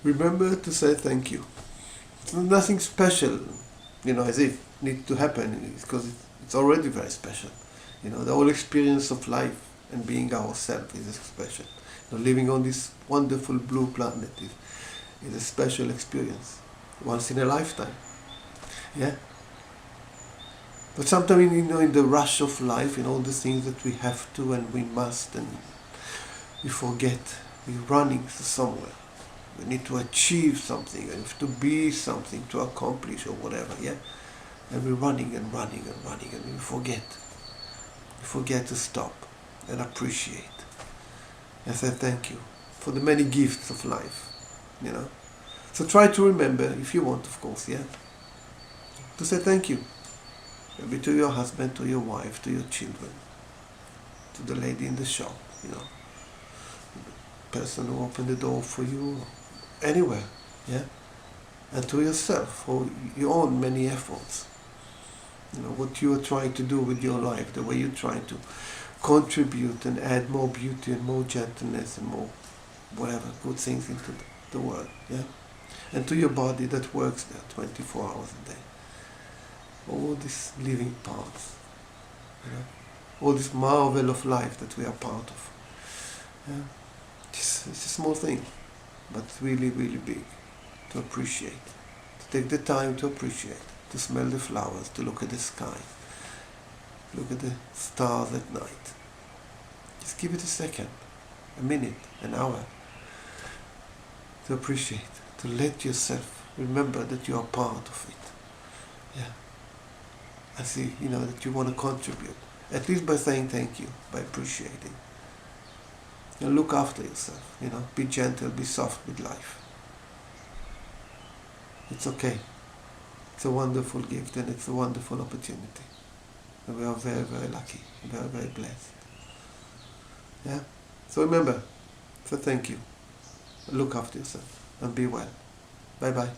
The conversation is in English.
Remember to say thank you. It's nothing special, as if it needs to happen, because it's already very special. The whole experience of life and being ourselves is special. Living on this wonderful blue planet is a special experience, once in a lifetime. Yeah. But sometimes, in the rush of life, all the things that we have to and we must, and we forget. We're running to somewhere. We need to achieve something, and to be something, to accomplish or whatever, yeah? And we're running and running and running, and we forget. We forget to stop and appreciate. And say thank you for the many gifts of life, So try to remember, if you want, of course, yeah? To say thank you. Maybe to your husband, to your wife, to your children, to the lady in the shop, the person who opened the door for you, anywhere, yeah? And to yourself for your own many efforts. What you are trying to do with your life, the way you're trying to contribute and add more beauty and more gentleness and more whatever good things into the world, yeah? And to your body that works there 24 hours a day. All these living parts, all this marvel of life that we are part of. Yeah? It's a small thing, but really, really big to appreciate. To take the time to appreciate, to smell the flowers, to look at the sky, look at the stars at night. Just give it a second, a minute, an hour, to appreciate, to let yourself remember that you are part of it. Yeah. I see, that you want to contribute, at least by saying thank you, by appreciating. And look after yourself, be gentle, be soft with life. It's okay. It's a wonderful gift and it's a wonderful opportunity. And we are very, very lucky, very, very blessed. Yeah? So remember, so thank you. Look after yourself and be well. Bye-bye.